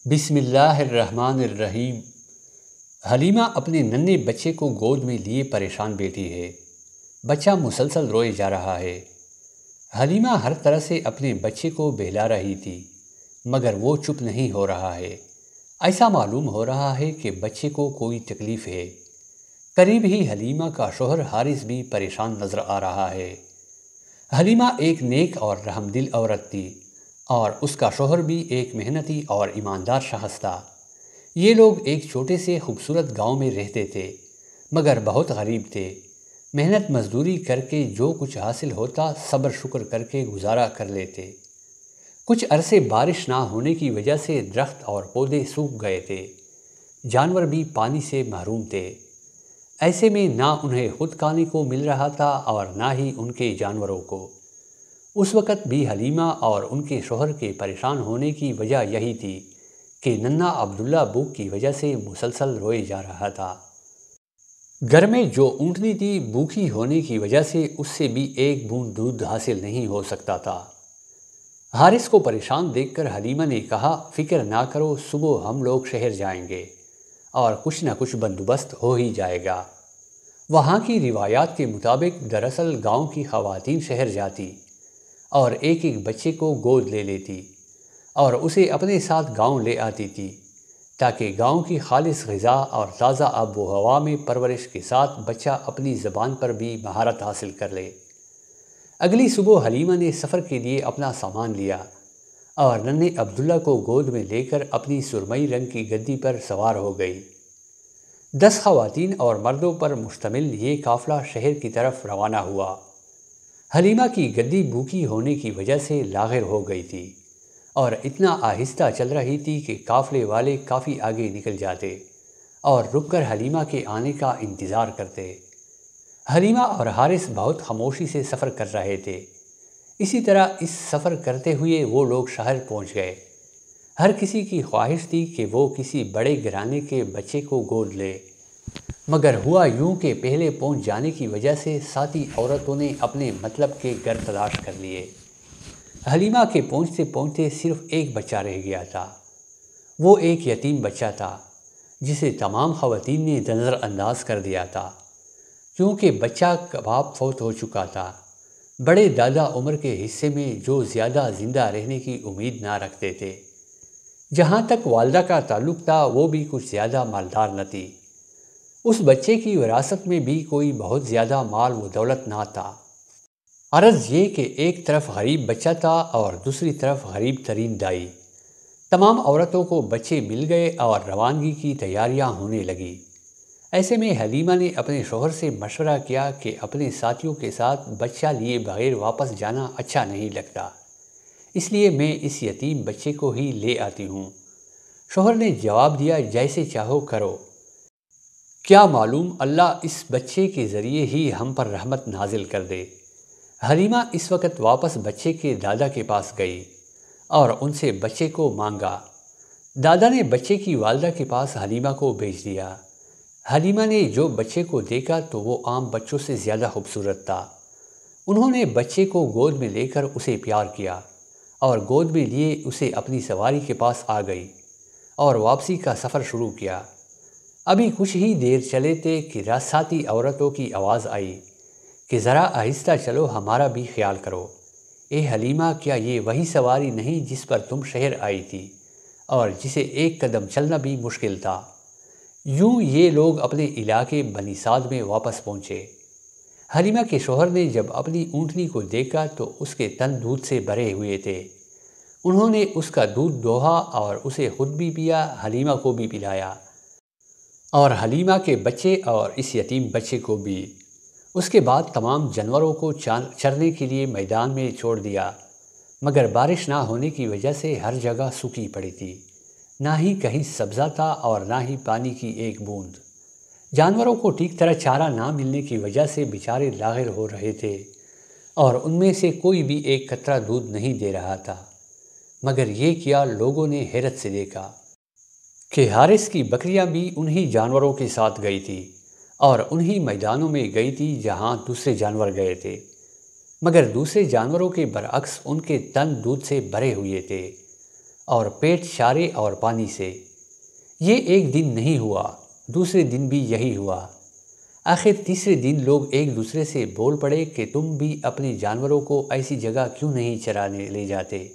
بسم اللہ الرحمن الرحیم۔ حلیمہ اپنے ننھے بچے کو گود میں لیے پریشان بیٹھی ہے۔ بچہ مسلسل روئے جا رہا ہے۔ حلیمہ ہر طرح سے اپنے بچے کو بہلا رہی تھی مگر وہ چپ نہیں ہو رہا ہے۔ ایسا معلوم ہو رہا ہے کہ بچے کو کوئی تکلیف ہے۔ قریب ہی حلیمہ کا شوہر حارث بھی پریشان نظر آ رہا ہے۔ حلیمہ ایک نیک اور رحم دل عورت تھی اور اس کا شوہر بھی ایک محنتی اور ایماندار شخص تھا۔ یہ لوگ ایک چھوٹے سے خوبصورت گاؤں میں رہتے تھے مگر بہت غریب تھے۔ محنت مزدوری کر کے جو کچھ حاصل ہوتا صبر شکر کر کے گزارا کر لیتے۔ کچھ عرصے بارش نہ ہونے کی وجہ سے درخت اور پودے سوکھ گئے تھے۔ جانور بھی پانی سے محروم تھے۔ ایسے میں نہ انہیں خود کھانے کو مل رہا تھا اور نہ ہی ان کے جانوروں کو۔ اس وقت بھی حلیمہ اور ان کے شوہر کے پریشان ہونے کی وجہ یہی تھی کہ ننھا عبداللہ بھوک کی وجہ سے مسلسل روئے جا رہا تھا۔ گھر میں جو اونٹنی تھی بھوکی ہونے کی وجہ سے اس سے بھی ایک بوند دودھ حاصل نہیں ہو سکتا تھا۔ حارث کو پریشان دیکھ کر حلیمہ نے کہا، فکر نہ کرو، صبح ہم لوگ شہر جائیں گے اور کچھ نہ کچھ بندوبست ہو ہی جائے گا۔ وہاں کی روایات کے مطابق دراصل گاؤں کی خواتین شہر جاتی اور ایک ایک بچے کو گود لے لیتی اور اسے اپنے ساتھ گاؤں لے آتی تھی تاکہ گاؤں کی خالص غذا اور تازہ آب و ہوا میں پرورش کے ساتھ بچہ اپنی زبان پر بھی مہارت حاصل کر لے۔ اگلی صبح حلیمہ نے سفر کے لیے اپنا سامان لیا اور ننھے عبداللہ کو گود میں لے کر اپنی سرمئی رنگ کی گدی پر سوار ہو گئی۔ 10 خواتین اور مردوں پر مشتمل یہ قافلہ شہر کی طرف روانہ ہوا۔ حلیمہ کی گدی بھوکی ہونے کی وجہ سے لاغر ہو گئی تھی اور اتنا آہستہ چل رہی تھی کہ قافلے والے کافی آگے نکل جاتے اور رک کر حلیمہ کے آنے کا انتظار کرتے۔ حلیمہ اور حارث بہت خاموشی سے سفر کر رہے تھے۔ اسی طرح اس سفر کرتے ہوئے وہ لوگ شہر پہنچ گئے۔ ہر کسی کی خواہش تھی کہ وہ کسی بڑے گھرانے کے بچے کو گود لے مگر ہوا یوں کہ پہلے پہنچ جانے کی وجہ سے ساتھی عورتوں نے اپنے مطلب کے گھر تلاش کر لیے۔ حلیمہ کے پہنچتے پہنچتے صرف ایک بچہ رہ گیا تھا۔ وہ ایک یتیم بچہ تھا جسے تمام خواتین نے نظر انداز کر دیا تھا کیونکہ بچہ کا باپ فوت ہو چکا تھا۔ بڑے دادا عمر کے حصے میں جو زیادہ زندہ رہنے کی امید نہ رکھتے تھے۔ جہاں تک والدہ کا تعلق تھا وہ بھی کچھ زیادہ مالدار نہ تھی۔ اس بچے کی وراثت میں بھی کوئی بہت زیادہ مال و دولت نہ تھا۔ عرض یہ کہ ایک طرف غریب بچہ تھا اور دوسری طرف غریب ترین دائی۔ تمام عورتوں کو بچے مل گئے اور روانگی کی تیاریاں ہونے لگیں۔ ایسے میں حلیمہ نے اپنے شوہر سے مشورہ کیا کہ اپنے ساتھیوں کے ساتھ بچہ لیے بغیر واپس جانا اچھا نہیں لگتا، اس لیے میں اس یتیم بچے کو ہی لے آتی ہوں۔ شوہر نے جواب دیا، جیسے چاہو کرو، کیا معلوم اللہ اس بچے کے ذریعے ہی ہم پر رحمت نازل کر دے۔ حلیمہ اس وقت واپس بچے کے دادا کے پاس گئی اور ان سے بچے کو مانگا۔ دادا نے بچے کی والدہ کے پاس حلیمہ کو بھیج دیا۔ حلیمہ نے جو بچے کو دیکھا تو وہ عام بچوں سے زیادہ خوبصورت تھا۔ انہوں نے بچے کو گود میں لے کر اسے پیار کیا اور گود میں لیے اسے اپنی سواری کے پاس آ گئی اور واپسی کا سفر شروع کیا۔ ابھی کچھ ہی دیر چلے تھے کہ ساتھی عورتوں کی آواز آئی کہ ذرا آہستہ چلو، ہمارا بھی خیال کرو۔ اے حلیمہ، کیا یہ وہی سواری نہیں جس پر تم شہر آئی تھی اور جسے ایک قدم چلنا بھی مشکل تھا؟ یوں یہ لوگ اپنے علاقے بنی سعد میں واپس پہنچے۔ حلیمہ کے شوہر نے جب اپنی اونٹنی کو دیکھا تو اس کے تن دودھ سے بھرے ہوئے تھے۔ انہوں نے اس کا دودھ دوہا اور اسے خود بھی پیا، حلیمہ کو بھی پلایا اور حلیمہ کے بچے اور اس یتیم بچے کو بھی۔ اس کے بعد تمام جانوروں کو چرنے کے لیے میدان میں چھوڑ دیا مگر بارش نہ ہونے کی وجہ سے ہر جگہ سوکھی پڑی تھی، نہ ہی کہیں سبزہ تھا اور نہ ہی پانی کی ایک بوند۔ جانوروں کو ٹھیک طرح چارہ نہ ملنے کی وجہ سے بیچارے لاغر ہو رہے تھے اور ان میں سے کوئی بھی ایک قطرہ دودھ نہیں دے رہا تھا مگر یہ کیا لوگوں نے حیرت سے دیکھا کہ حارث کی بکریاں بھی انہی جانوروں کے ساتھ گئی تھی اور انہی میدانوں میں گئی تھی جہاں دوسرے جانور گئے تھے مگر دوسرے جانوروں کے برعکس ان کے تن دودھ سے بھرے ہوئے تھے اور پیٹ شارے اور پانی سے۔ یہ ایک دن نہیں ہوا، دوسرے دن بھی یہی ہوا۔ آخر تیسرے دن لوگ ایک دوسرے سے بول پڑے کہ تم بھی اپنے جانوروں کو ایسی جگہ کیوں نہیں چرانے لے جاتے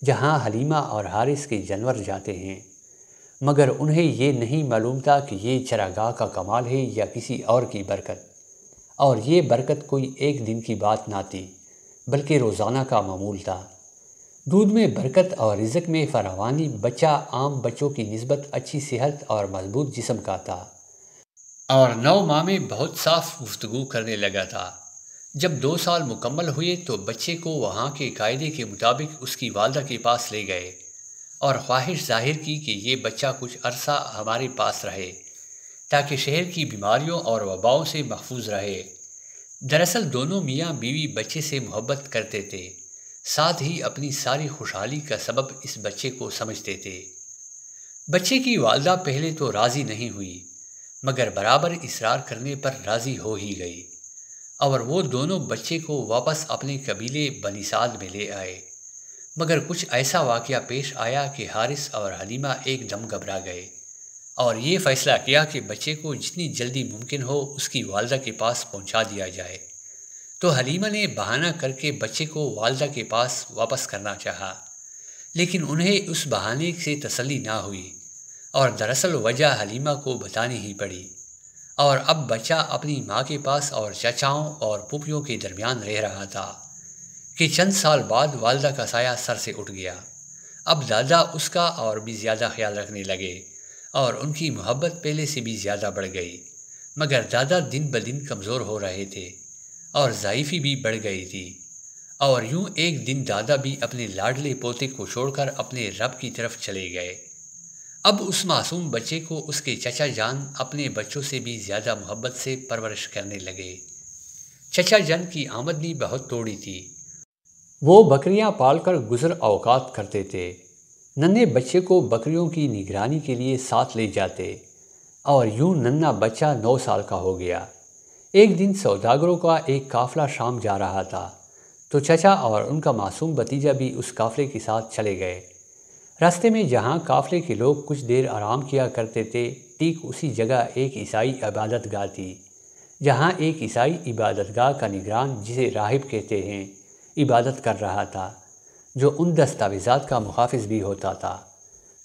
جہاں حلیمہ اور حارث کے جانور جاتے ہیں، مگر انہیں یہ نہیں معلوم تھا کہ یہ چراگاہ کا کمال ہے یا کسی اور کی برکت، اور یہ برکت کوئی ایک دن کی بات نہ تھی بلکہ روزانہ کا معمول تھا۔ دودھ میں برکت اور رزق میں فراوانی بچہ عام بچوں کی نسبت اچھی صحت اور مضبوط جسم کا تھا، اور 9 ماہ میں بہت صاف گفتگو کرنے لگا تھا۔ جب 2 سال مکمل ہوئے تو بچے کو وہاں کے قاعدے کے مطابق اس کی والدہ کے پاس لے گئے اور خواہش ظاہر کی کہ یہ بچہ کچھ عرصہ ہمارے پاس رہے تاکہ شہر کی بیماریوں اور وباؤں سے محفوظ رہے۔ دراصل دونوں میاں بیوی بچے سے محبت کرتے تھے، ساتھ ہی اپنی ساری خوشحالی کا سبب اس بچے کو سمجھتے تھے۔ بچے کی والدہ پہلے تو راضی نہیں ہوئی، مگر برابر اصرار کرنے پر راضی ہو ہی گئی، اور وہ دونوں بچے کو واپس اپنے قبیلے بنی سعد میں لے آئے۔ مگر کچھ ایسا واقعہ پیش آیا کہ حارث اور حلیمہ ایک دم گھبرا گئے اور یہ فیصلہ کیا کہ بچے کو جتنی جلدی ممکن ہو اس کی والدہ کے پاس پہنچا دیا جائے۔ تو حلیمہ نے بہانہ کر کے بچے کو والدہ کے پاس واپس کرنا چاہا، لیکن انہیں اس بہانے سے تسلی نہ ہوئی، اور دراصل وجہ حلیمہ کو بتانی ہی پڑی۔ اور اب بچہ اپنی ماں کے پاس اور چچاؤں اور پھوپھیوں کے درمیان رہ رہا تھا کہ چند سال بعد والدہ کا سایہ سر سے اٹھ گیا۔ اب دادا اس کا اور بھی زیادہ خیال رکھنے لگے اور ان کی محبت پہلے سے بھی زیادہ بڑھ گئی، مگر دادا دن بدن کمزور ہو رہے تھے اور ضعیفی بھی بڑھ گئی تھی، اور یوں ایک دن دادا بھی اپنے لاڈلے پوتے کو چھوڑ کر اپنے رب کی طرف چلے گئے۔ اب اس معصوم بچے کو اس کے چچا جان اپنے بچوں سے بھی زیادہ محبت سے پرورش کرنے لگے۔ چچا جان کی آمدنی بہت توڑی تھی، وہ بکریاں پال کر گزر اوقات کرتے تھے۔ ننھے بچے کو بکریوں کی نگرانی کے لیے ساتھ لے جاتے، اور یوں ننھا بچہ 9 سال کا ہو گیا۔ ایک دن سوداگروں کا ایک قافلہ شام جا رہا تھا، تو چچا اور ان کا معصوم بھتیجا بھی اس قافلے کے ساتھ چلے گئے۔ راستے میں جہاں قافلے کے لوگ کچھ دیر آرام کیا کرتے تھے، ٹھیک اسی جگہ ایک عیسائی عبادت گاہ تھی، جہاں ایک عیسائی عبادت گاہ کا نگران، جسے راہب کہتے ہیں، عبادت کر رہا تھا، جو ان دستاویزات کا محافظ بھی ہوتا تھا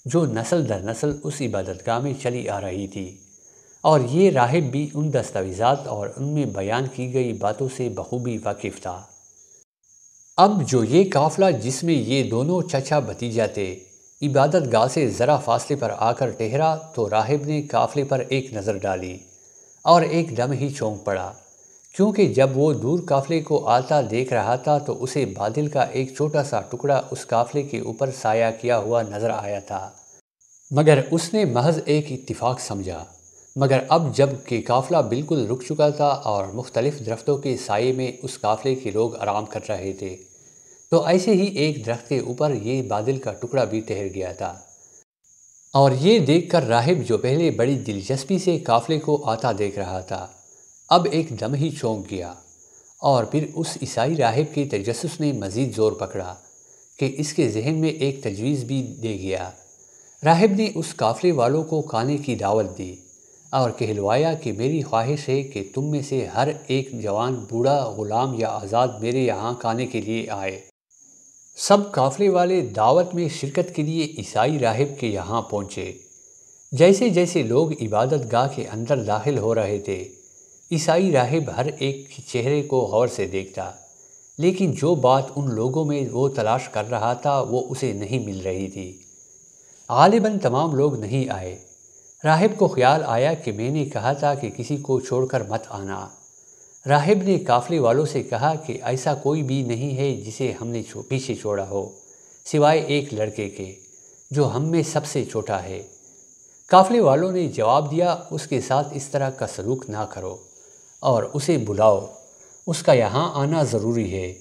جو نسل در نسل اس عبادت گاہ میں چلی آ رہی تھی، اور یہ راہب بھی ان دستاویزات اور ان میں بیان کی گئی باتوں سے بخوبی واقف تھا۔ اب جو یہ قافلہ جس میں یہ دونوں چچا بھتیجا تھے عبادت گاہ سے ذرا فاصلے پر آ کر ٹھہرا، تو راہب نے قافلے پر ایک نظر ڈالی اور ایک دم ہی چونک پڑا، کیونکہ جب وہ دور قافلے کو آتا دیکھ رہا تھا تو اسے بادل کا ایک چھوٹا سا ٹکڑا اس قافلے کے اوپر سایہ کیا ہوا نظر آیا تھا، مگر اس نے محض ایک اتفاق سمجھا۔ مگر اب جب کہ قافلہ بالکل رک چکا تھا اور مختلف درختوں کے سائے میں اس قافلے کے لوگ آرام کر رہے تھے، تو ایسے ہی ایک درخت کے اوپر یہ بادل کا ٹکڑا بھی ٹھہر گیا تھا، اور یہ دیکھ کر راہب، جو پہلے بڑی دلچسپی سے قافلے کو آتا دیکھ رہا تھا، اب ایک دم ہی چونک گیا، اور پھر اس عیسائی راہب کے تجسس نے مزید زور پکڑا کہ اس کے ذہن میں ایک تجویز بھی دے گیا۔ راہب نے اس قافلے والوں کو کھانے کی دعوت دی اور کہلوایا کہ میری خواہش ہے کہ تم میں سے ہر ایک جوان، بوڑھا، غلام یا آزاد میرے یہاں کھانے کے لیے آئے۔ سب قافلے والے دعوت میں شرکت کے لیے عیسائی راہب کے یہاں پہنچے۔ جیسے جیسے لوگ عبادت گاہ کے اندر داخل ہو رہے تھے، عیسائی راہب ہر ایک کے چہرے کو غور سے دیکھتا، لیکن جو بات ان لوگوں میں وہ تلاش کر رہا تھا وہ اسے نہیں مل رہی تھی۔ غالباً تمام لوگ نہیں آئے۔ راہب کو خیال آیا کہ میں نے کہا تھا کہ کسی کو چھوڑ کر مت آنا۔ راہب نے قافلے والوں سے کہا کہ ایسا کوئی بھی نہیں ہے جسے ہم نے پیچھے چھوڑا ہو، سوائے ایک لڑکے کے جو ہم میں سب سے چھوٹا ہے۔ قافلے والوں نے جواب دیا، اس کے ساتھ اس طرح کا سلوک نہ کرو اور اسے بلاؤ، اس کا یہاں آنا ضروری ہے۔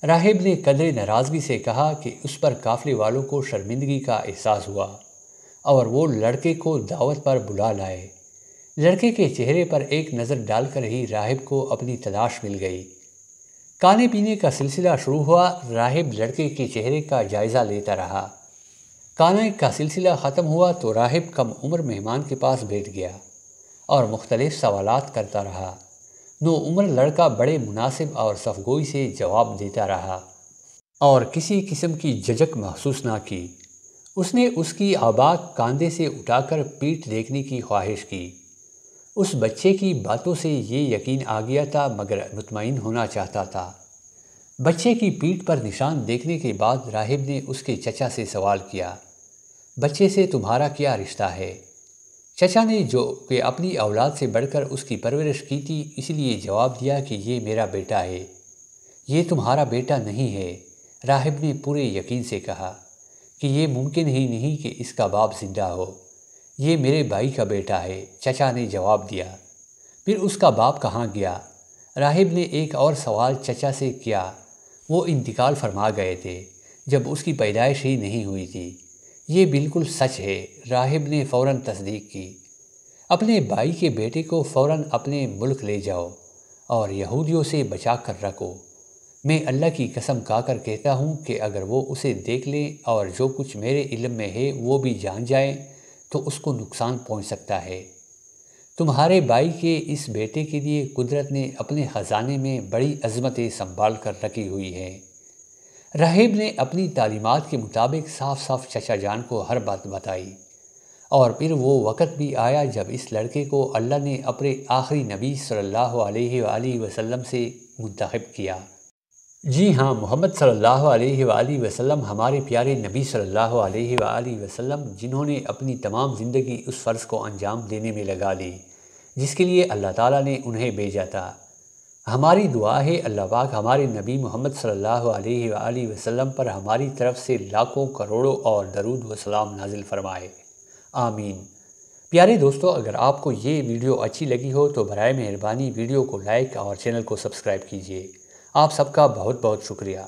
راہب نے قدر ناراضگی سے کہا کہ اس پر قافلے والوں کو شرمندگی کا احساس ہوا، اور وہ لڑکے کو دعوت پر بلا لائے۔ لڑکے کے چہرے پر ایک نظر ڈال کر ہی راہب کو اپنی تلاش مل گئی۔ کھانے پینے کا سلسلہ شروع ہوا۔ راہب لڑکے کے چہرے کا جائزہ لیتا رہا، کھانے کا سلسلہ ختم ہوا تو راہب کم عمر مہمان کے پاس بیٹھ گیا اور مختلف سوالات کرتا رہا۔ نو عمر لڑکا بڑے مناسب اور صفگوئی سے جواب دیتا رہا اور کسی قسم کی جھجک محسوس نہ کی۔ اس نے اس کی آباک کاندھے سے اٹھا کر پیٹھ دیکھنے کی خواہش کی۔ اس بچے کی باتوں سے یہ یقین آ گیا تھا مگر مطمئن ہونا چاہتا تھا۔ بچے کی پیٹھ پر نشان دیکھنے کے بعد راہب نے اس کے چچا سے سوال کیا، بچے سے تمہارا کیا رشتہ ہے؟ چچا نے جو کہ اپنی اولاد سے بڑھ کر اس کی پرورش کی تھی اس لیے جواب دیا کہ یہ میرا بیٹا ہے۔ یہ تمہارا بیٹا نہیں ہے، راہب نے پورے یقین سے کہا کہ یہ ممکن ہی نہیں کہ اس کا باپ زندہ ہو۔ یہ میرے بھائی کا بیٹا ہے، چچا نے جواب دیا۔ پھر اس کا باپ کہاں گیا؟ راہب نے ایک اور سوال چچا سے کیا۔ وہ انتقال فرما گئے تھے جب اس کی پیدائش ہی نہیں ہوئی تھی۔ یہ بالکل سچ ہے، راہب نے فوراً تصدیق کی۔ اپنے بھائی کے بیٹے کو فوراً اپنے ملک لے جاؤ اور یہودیوں سے بچا کر رکھو۔ میں اللہ کی قسم کھا کر کہتا ہوں کہ اگر وہ اسے دیکھ لیں اور جو کچھ میرے علم میں ہے وہ بھی جان جائیں تو اس کو نقصان پہنچ سکتا ہے۔ تمہارے بھائی کے اس بیٹے کے لیے قدرت نے اپنے خزانے میں بڑی عظمتیں سنبھال کر رکھی ہوئی ہیں۔ راہب نے اپنی تعلیمات کے مطابق صاف صاف چچا جان کو ہر بات بتائی، اور پھر وہ وقت بھی آیا جب اس لڑکے کو اللہ نے اپنے آخری نبی صلی اللہ علیہ وآلہ وسلم سے منتخب کیا۔ جی ہاں، محمد صلی اللہ علیہ وآلہ وسلم ہمارے پیارے نبی صلی اللہ علیہ وآلہ وسلم جنہوں نے اپنی تمام زندگی اس فرض کو انجام دینے میں لگا لی جس کے لیے اللہ تعالیٰ نے انہیں بھیجا تھا۔ ہماری دعا ہے اللہ پاک ہمارے نبی محمد صلی اللہ علیہ وآلہ وسلم پر ہماری طرف سے لاکھوں کروڑوں اور درود و سلام نازل فرمائے، آمین۔ پیارے دوستو، اگر آپ کو یہ ویڈیو اچھی لگی ہو تو برائے مہربانی ویڈیو کو لائک اور چینل کو سبسکرائب کیجیے۔ آپ سب کا بہت بہت شکریہ۔